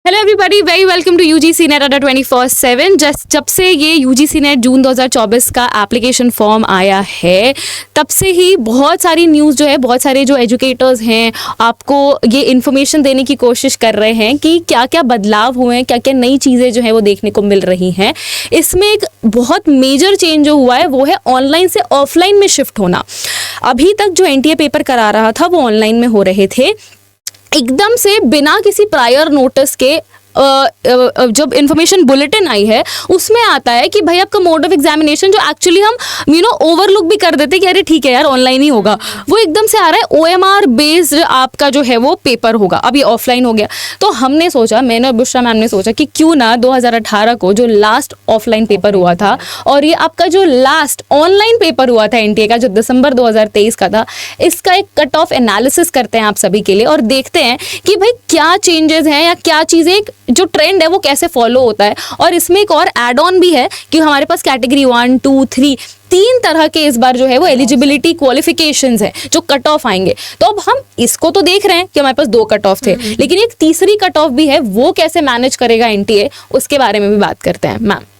Hello everybody, very welcome to UGC NET Adda 24/7। जब से ये यूजीसी नेट जून 2024 का एप्लीकेशन फॉर्म आया है तब से ही बहुत सारी न्यूज़ जो है, बहुत सारे जो एजुकेटर्स हैं आपको ये इन्फॉर्मेशन देने की कोशिश कर रहे हैं कि क्या क्या बदलाव हुए हैं, क्या क्या नई चीज़ें जो है वो देखने को मिल रही हैं। इसमें एक बहुत मेजर चेंज जो हुआ है वो है ऑनलाइन से ऑफलाइन में शिफ्ट होना। अभी तक जो एनटीए पेपर करा रहा था वो ऑनलाइन में हो रहे थे, एकदम से बिना किसी प्रायर नोटिस के जब इन्फॉर्मेशन बुलेटिन आई है उसमें आता है कि भाई आपका मोड ऑफ एग्जामिनेशन जो एक्चुअली हम ओवरलुक भी कर देते कि अरे ठीक है यार ऑनलाइन ही होगा, वो एकदम से आ रहा है ओएमआर बेस्ड आपका जो है वो पेपर होगा, अब ये ऑफलाइन हो गया। तो हमने सोचा, मैंने और बुशरा मैम ने सोचा कि क्यों ना 2018 को जो लास्ट ऑफलाइन पेपर हुआ था और ये आपका जो लास्ट ऑनलाइन पेपर हुआ था एनटीए का जो दिसंबर 2023 का था, इसका एक कट ऑफ एनालिसिस करते हैं आप सभी के लिए और देखते हैं कि भाई क्या चेंजेस हैं या क्या चीज़ें, जो ट्रेंड है वो कैसे फॉलो होता है। और इसमें एक और एड ऑन भी है कि हमारे पास कैटेगरी 1, 2, 3 तीन तरह के इस बार जो है वो एलिजिबिलिटी क्वालिफिकेशंस हैं जो कट ऑफ आएंगे। तो अब हम इसको तो देख रहे हैं कि हमारे पास 2 कट ऑफ थे, लेकिन एक तीसरी कट ऑफ भी है, वो कैसे मैनेज करेगा एनटीए, उसके बारे में भी बात करते हैं मैम।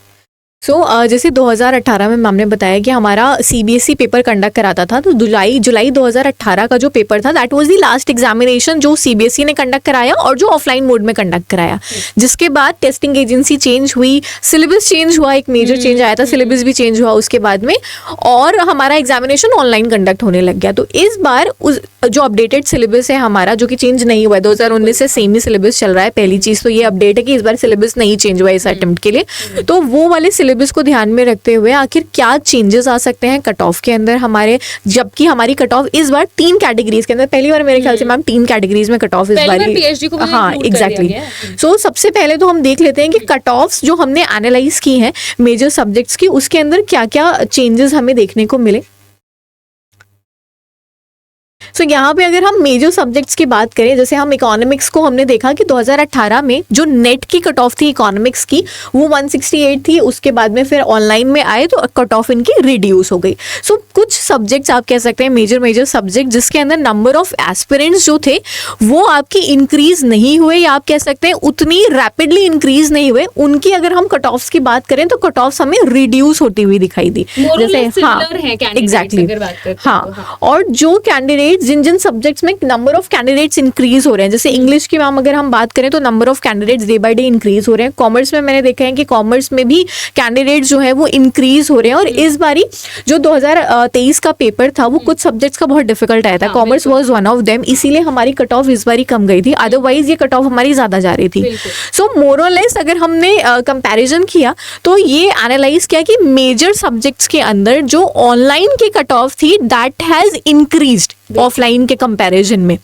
जैसे 2018 में मैम ने बताया कि हमारा सीबीएसई पेपर कंडक्ट कराता था, तो जुलाई 2018 का जो पेपर था that was the last examination जो सीबीएसई ने कंडक्ट कराया और जो ऑफलाइन मोड में कंडक्ट कराया। जिसके बाद टेस्टिंग एजेंसी चेंज हुई, सिलेबस चेंज हुआ, एक मेजर चेंज आया था, सिलेबस भी चेंज हुआ उसके बाद में, और हमारा एग्जामिनेशन ऑनलाइन कंडक्ट होने लग गया। तो इस बार उस जो अपडेटेड सिलेबस है हमारा, जो कि चेंज नहीं हुआ है, 2019 से सेम ही सिलेबस चल रहा है। पहली चीज़ तो ये अपडेट है कि इस बार सिलेबस नहीं चेंज हुआ है इस अटेम्प्ट के लिए। तो वो वाले सिलेबस को ध्यान में रखते हुए आखिर क्या चेंजेस आ सकते हैं कट ऑफ के अंदर हमारे, जबकि हमारी कट ऑफ इस बार 3 कैटेगरीज के अंदर, पहली बार मेरे ख्याल से मैम 3 कैटेगरीज में कट ऑफ इस बार, हाँ एग्जैक्टली। सो सबसे पहले तो हम देख लेते हैं कि कट ऑफ जो हमने एनालाइज की है मेजर सब्जेक्ट्स की, उसके अंदर क्या क्या चेंजेस हमें देखने को मिले। सो यहाँ पे अगर हम मेजर सब्जेक्ट्स की बात करें, जैसे हम इकोनॉमिक्स को हमने देखा कि 2018 में जो नेट की कट ऑफ थी इकोनॉमिक्स की वो 168 थी, उसके बाद में फिर ऑनलाइन में आए तो कट ऑफ इनकी रिड्यूस हो गई। सो कुछ सब्जेक्ट्स आप कह सकते हैं मेजर सब्जेक्ट जिसके अंदर नंबर ऑफ एस्पिरेंट्स जो थे वो आपकी इंक्रीज नहीं हुए, या आप कह सकते हैं उतनी रैपिडली इंक्रीज नहीं हुए, उनकी अगर हम कट ऑफ्स की बात करें तो कट ऑफ्स हमें रिड्यूस होती हुई दिखाई दी। जैसे हाँ एग्जैक्टली हाँ, और जो कैंडिडेट जिन सब्जेक्ट्स में नंबर ऑफ कैंडिडेट्स इंक्रीज हो रहे हैं, जैसे इंग्लिश की मैम अगर हम बात करें तो number of candidates day by day increase हो रहे हैं। कॉमर्स में मैंने देखा है कि कॉमर्स में भी कैंडिडेट्स जो है वो इंक्रीज हो रहे हैं। और इस बारी जो 2023 का पेपर था वो कुछ सब्जेक्ट्स का बहुत डिफिकल्ट आया था, commerce was one of them, इसीलिए हमारी कट ऑफ इस बारी कम गई थी, अदरवाइज ये कट ऑफ हमारी ज्यादा जा रही थी। सो मोर और लेस अगर हमने कंपैरिजन किया तो ये एनालाइज किया कि मेजर सब्जेक्ट्स के अंदर जो ऑनलाइन की कट ऑफ थी दैट हैज इंक्रीज्ड ऑफलाइन के कंपैरिजन में।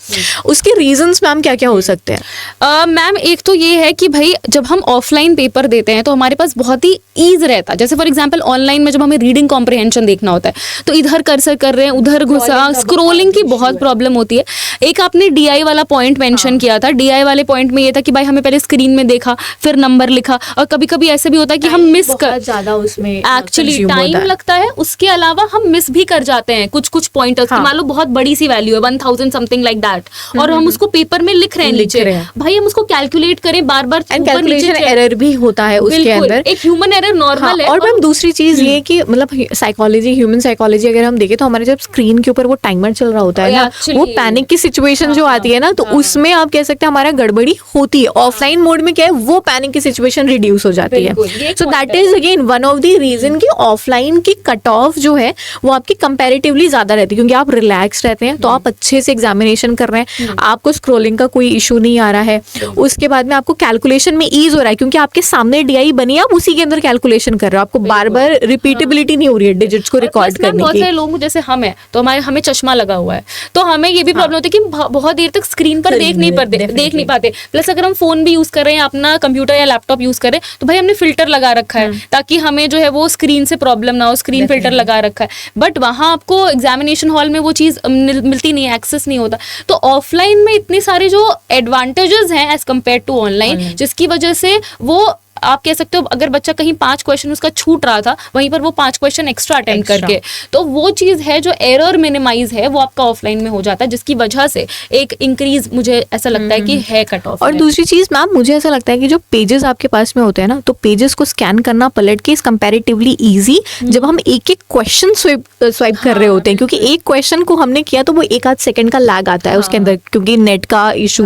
उसके रीजंस मैम क्या क्या हो सकते हैं? मैम एक तो ये है कि भाई जब हम ऑफलाइन पेपर देते हैं तो हमारे पास बहुत ही ईज रहता है। जैसे फॉर एग्जांपल ऑनलाइन में जब हमें रीडिंग कॉम्प्रिहेंशन देखना होता है तो इधर कर्सर कर रहे हैं, उधर घुसा, स्क्रोलिंग की बहुत प्रॉब्लम होती है। एक आपने डीआई वाला पॉइंट मेंशन किया था, डीआई वाले पॉइंट में ये था कि भाई हमें पहले स्क्रीन में देखा फिर नंबर लिखा, और कभी कभी ऐसे भी होता है कि हम मिस कर, ज्यादा उसमें एक्चुअली टाइम लगता है, उसके अलावा हम मिस भी कर जाते हैं कुछ पॉइंटर्स। मान लो बहुत बड़ी सी वैल्यू है 1000 समथिंग लाइक दैट, और हम उसको पेपर में लिख रहे हैं नीचे, भाई हम उसको कैलकुलेट करें बार बार, कैलकुलेशन एरर भी होता है उसके अंदर, एक ह्यूमन एरर नॉर्मल है। और मैम दूसरी चीज ये कि मतलब साइकोलॉजी, ह्यूमन साइकोलॉजी अगर हम देखें तो हमारे जब स्क्रीन के ऊपर वो टाइमर चल रहा होता है ना, वो पैनिक की सिचुएशन जो आती है ना, तो उसमें आप कह सकते हैं हमारा गड़बड़ी होती है। ऑफलाइन मोड में क्या है, वो पैनिक की सिचुएशन रिड्यूस हो जाती है। So that is again one of the reason कि ऑफलाइन की कट ऑफ जो है वो आपकी कंपैरेटिवली ज्यादा रहती है, क्योंकि आप रिलैक्स रहते हैं, तो आप अच्छे से एग्जामिनेशन कर रहे हैं, आपको स्क्रोलिंग का कोई इशू नहीं आ रहा है। उसके बाद में आपको कैलकुलेशन में ईज हो रहा है क्योंकि आपके सामने डीआई बनी है, आप उसी के अंदर कैलकुलेशन कर रहे हो, आपको बार बार रिपीटेबिलिटी नहीं हो रही है डिजिट्स को रिकॉर्ड करने की। बहुत सारे लोग जैसे हम हैं तो हमें चश्मा लगा हुआ है, तो हमें ये भी प्रॉब्लम होती है कि बहुत देर तक स्क्रीन पर देख नहीं पाते। प्लस अगर हम फोन भी यूज कर रहे हैं, अपना कंप्यूटर या लैपटॉप यूज कर रहे हैं, तो भाई हमने फिल्टर लगा रखा है ताकि हमें जो है वो स्क्रीन से प्रॉब्लम ना हो, स्क्रीन फिल्टर लगा रखा है। बट वहां आपको एग्जामिनेशन हॉल में वो चीज मिलती नहीं है, एक्सेस नहीं होता। तो ऑफलाइन में इतने सारे जो एडवांटेजेस हैं एज कम्पेयर टू ऑनलाइन, जिसकी वजह से वो आप कह सकते हो अगर बच्चा कहीं 5 क्वेश्चन उसका छूट रहा था, वहीं पर वो 5 क्वेश्चन एक्स्ट्रा अटेंड करके, तो वो चीज है जो एरर मिनिमाइज है, वो आपका ऑफलाइन में हो जाता है, जिसकी वजह से एक इंक्रीज मुझे ऐसा लगता है कि है कट ऑफ। और दूसरी चीज मैम, मुझे ऐसा लगता है कि जो पेजेस आपके पास में होते हैं ना, तो पेजेस को स्कैन करना पलट के इज कंपैरेटिवली इजी जब हम एक एक क्वेश्चन स्वाइप कर रहे होते हैं, क्योंकि एक क्वेश्चन को हमने किया तो वो 1 आध सेकंड का लैग आता है उसके अंदर, क्योंकि नेट का इशू,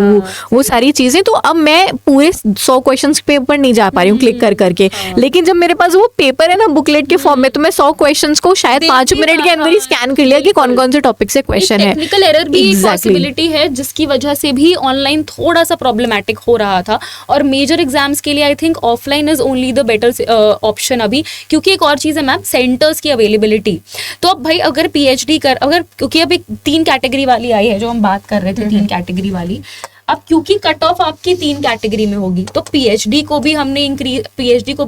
वो सारी चीजें। तो अब मैं पूरे 100 क्वेश्चंस पे ऊपर नहीं जा पा रही हूँ क्लिक कर करके, लेकिन जब मेरे पास वो पेपर है ना बुकलेट के फॉर्म में, तो मैं 100 क्वेश्चंस को शायद 5 मिनट के अंदर ही स्कैन कर लिया कि कौन कौन से टॉपिक से क्वेश्चन है। टेक्निकल एरर भी एक पॉसिबिलिटी है, जिसकी वजह से भी ऑनलाइन थोड़ा सा प्रॉब्लमैटिक हो रहा था। और मेजर एग्जाम्स के लिए I think offline is only the better option अभी, क्योंकि एक और चीज है मैम, सेंटर्स की अवेलेबिलिटी। तो अब भाई अगर पीएचडी कर, अगर क्योंकि अब एक 3 कैटेगरी वाली आई है जो हम बात कर रहे थे, 3 कैटेगरी वाली, अब क्योंकि कट ऑफ आपकी 3 कैटेगरी में होगी, तो पीएचडी को भी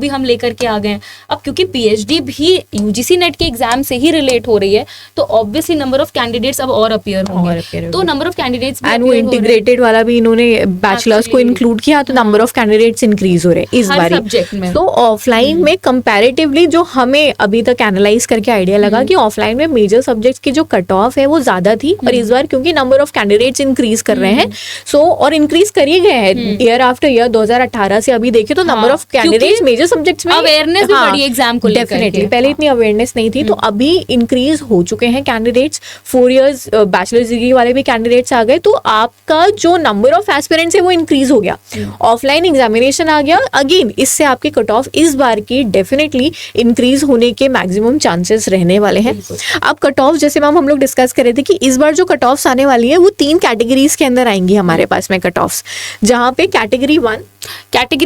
हम लेकर के आ गए हैं। अब क्योंकि पीएचडी भी यूजीसी नेट के एग्जाम से ही रिलेट हो रही है, तो ऑब्वियसली नंबर ऑफ कैंडिडेट्स अब और अपीयर होंगे, तो नंबर ऑफ कैंडिडेट्स एंड वो इंटीग्रेटेड वाला भी इन्होंने बैचलर्स को इंक्लूड किया, तो नंबर ऑफ कैंडिडेट्स इंक्रीज हो रहे हैं इस बार सब्जेक्ट में। तो ऑफलाइन में कंपैरेटिवली जो हमें अभी तक एनालाइज करके आइडिया लगा कि ऑफलाइन में मेजर सब्जेक्ट्स की जो कट ऑफ है वो ज्यादा थी, और इस बार क्योंकि नंबर ऑफ कैंडिडेट्स इंक्रीज कर रहे हैं, सो और इंक्रीज कर ही गए हैं ईयर आफ्टर ईयर। 2018 से अभी देखे तो number of candidates major subjects में अवेयरनेस भी बढ़ी एग्जाम को लेकर, डेफिनेटली पहले इतनी अवेयरनेस नहीं थी, तो अभी इंक्रीज हो चुके हैं कैंडिडेट्स। 4 इयर्स बैचलर्स डिग्री वाले भी कैंडिडेट्स आ गए, तो आपका जो नंबर ऑफ एस्पिरेंट्स है वो इंक्रीज हो गया। ऑफलाइन एग्जामिनेशन आ गया अगेन, इससे आपकी कट ऑफ इस बार की डेफिनेटली इंक्रीज होने के मैक्सिमम चांसेस रहने वाले हैं। अब कट ऑफ जैसे मैम हम लोग डिस्कस कर रहे थे कि इस बार जो कट ऑफ्स आने वाली है वो 3 कैटेगरीज के अंदर आएंगी हमारे पास में कट ऑफ्स, जहां पे कैटेगरी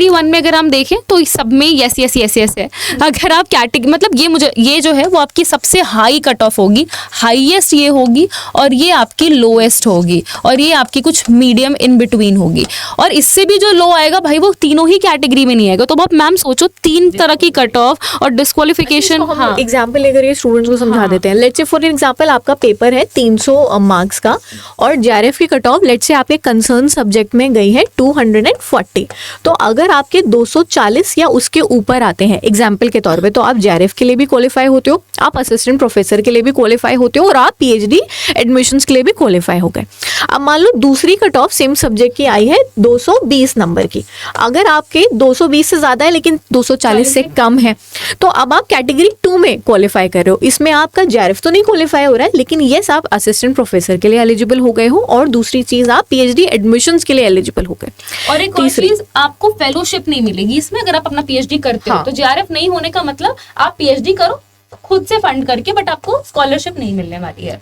1 में अगर हम देखें तो इस सब में यस है। अगर आप कैटेगरी मतलब ये जो है वो आपकी सबसे हाई कट ऑफ होगी, हाईएस्ट ये होगी, और ये आपकी लोएस्ट होगी, और ये आपकी कुछ मीडियम इन बिटवीन होगी। और इससे भी जो लो आएगा भाई वो तीनों ही कैटेगरी में नहीं आएगा। तो आप मैम सोचो 3 तरह की कट ऑफ और डिस्क्वालिफिकेशन। हाँ, एग्जाम्पल लेकर ये स्टूडेंट्स को समझा देते हैं। लेट्स से फॉर एग्जाम्पल आपका पेपर है 300 मार्क्स का, और जेआरएफ की कट ऑफ लेट्स से आपके कंसर्न सब्जेक्ट में गई है 240। तो अगर आपके 240 या उसके ऊपर आते हैं एग्जाम्पल के तौर पे, तो आप जेआरएफ के लिए भी क्वालिफाई होते हो, आप असिस्टेंट प्रोफेसर के लिए भी क्वालिफाई होते हो, और आप पीएचडी एडमिशंस के लिए भी क्वालिफाई हो गए। अब मान लो दूसरी कट ऑफ सेम सब्जेक्ट की आई है 220 नंबर की, अगर आपके 220 से ज्यादा है लेकिन 240 से कम है, तो अब आप कैटेगरी 2 में क्वालिफाई कर रहे हो। इसमें आपका जेआरएफ तो नहीं क्वालिफाई हो रहा है, लेकिन यस आप असिस्टेंट प्रोफेसर के लिए एलिजिबल हो गए हो, और दूसरी चीज आप पीएचडी एडमिशंस के लिए एलिजिबल हो गए। और एक और चीज, आपको फेलोशिप नहीं मिलेगी इसमें अगर आप अपना पीएचडी करते हो। तो जेआरएफ नहीं होने का मतलब आप पीएचडी करो खुद से फंड करके, बट आपको स्कॉलरशिप नहीं मिलने वाली है।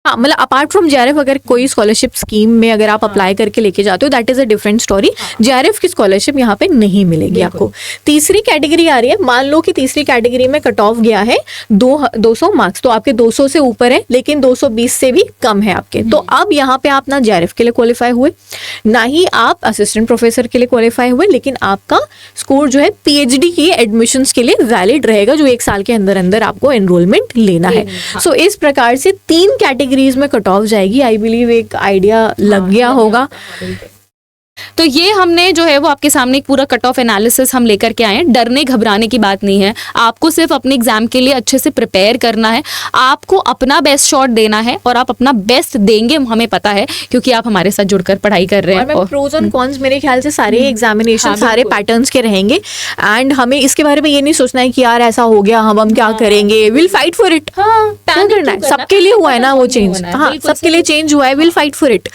हाँ, मतलब अपार्ट फ्रॉम जेआरएफ अगर कोई स्कॉलरशिप स्कीम में अगर आप अप्लाई करके लेके जाते हो, that is a different story. JRF की स्कॉलरशिप यहाँ पे नहीं मिलेगी आपको। तीसरी कैटेगरी आ रही है, मान लो कि तीसरी कैटेगरी में कट ऑफ गया है 200 मार्क्स, तो आपके 200 से ऊपर है लेकिन 220 से भी कम है आपके, तो अब यहाँ पे आप ना जेआरएफ के लिए क्वालिफाई हुए, ना ही आप असिस्टेंट प्रोफेसर के लिए क्वालिफाई हुए, लेकिन आपका स्कोर जो है पीएचडी की एडमिशंस के लिए वैलिड रहेगा, जो 1 साल के अंदर अंदर आपको एनरोलमेंट लेना है। सो इस प्रकार से 3 कैटेगरीज में कट ऑफ जाएगी। आई बिलीव एक आइडिया लग गया होगा। तो ये हमने जो है वो आपके सामने एक पूरा कट ऑफ एनालिसिस हम लेकर के आए हैं। डरने घबराने की बात नहीं है, आपको सिर्फ अपने एग्जाम के लिए अच्छे से प्रिपेयर करना है, आपको अपना बेस्ट शॉट देना है, और आप अपना बेस्ट देंगे हमें पता है, क्योंकि आप हमारे साथ जुड़कर पढ़ाई कर रहे हैं। और प्रोज एंड कॉन्स मेरे ख्याल से सारे एग्जामिनेशन सारे पैटर्न्स के रहेंगे, एंड हमें इसके बारे में ये नहीं सोचना है कि यार ऐसा हो गया हम क्या करेंगे। Will fight for it. क्या करना है, सबके लिए हुआ है ना वो चेंज। हाँ, सबके लिए चेंज हुआ है, विल फाइट फॉर इट।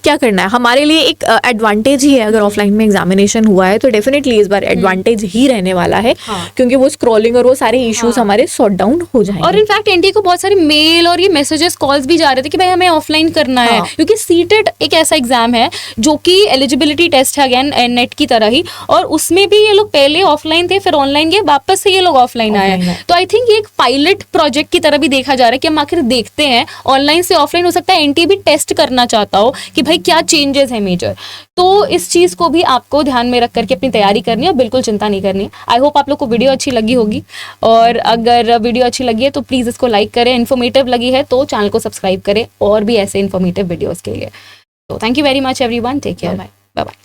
क्या करना है, हमारे लिए एक एडवांटेज ही है अगर ऑफलाइन में एग्जामिनेशन हुआ है, तो डेफिनेटली इस बार एडवांटेज ही रहने वाला है। क्योंकि वो स्क्रॉलिंग और वो सारे इश्यूज हमारे सॉर्ट डाउन हो जाएंगे। और इनफैक्ट एनटीए को बहुत सारे मेल और ये मैसेजेस कॉल्स भी जा रहे थे कि भाई हमें ऑफलाइन करना है, क्योंकि सीटेट एक ऐसा एग्जाम है जो कि एलिजिबिलिटी टेस्ट है अगेन नेट की तरह ही, और उसमें भी ये लोग पहले ऑफलाइन थे, फिर ऑनलाइन गए, वापस से ये लोग ऑफलाइन आए। तो आई थिंक ये एक पायलट प्रोजेक्ट की तरह भी देखा जा रहा है कि हम आखिर देखते हैं ऑनलाइन से ऑफलाइन, हो सकता है एनटीए भी टेस्ट करना चाहता हो कि भाई क्या चेंजेस है मेजर। तो इस चीज को भी आपको ध्यान में रख करके अपनी तैयारी करनी है, बिल्कुल चिंता नहीं करनी है। आई होप आप लोग को वीडियो अच्छी लगी होगी, और अगर वीडियो अच्छी लगी है तो प्लीज इसको लाइक करें, इन्फॉर्मेटिव लगी है तो चैनल को सब्सक्राइब करें और भी ऐसे इन्फॉर्मेटिव वीडियोस के लिए। तो thank you very much everyone, take care, bye bye.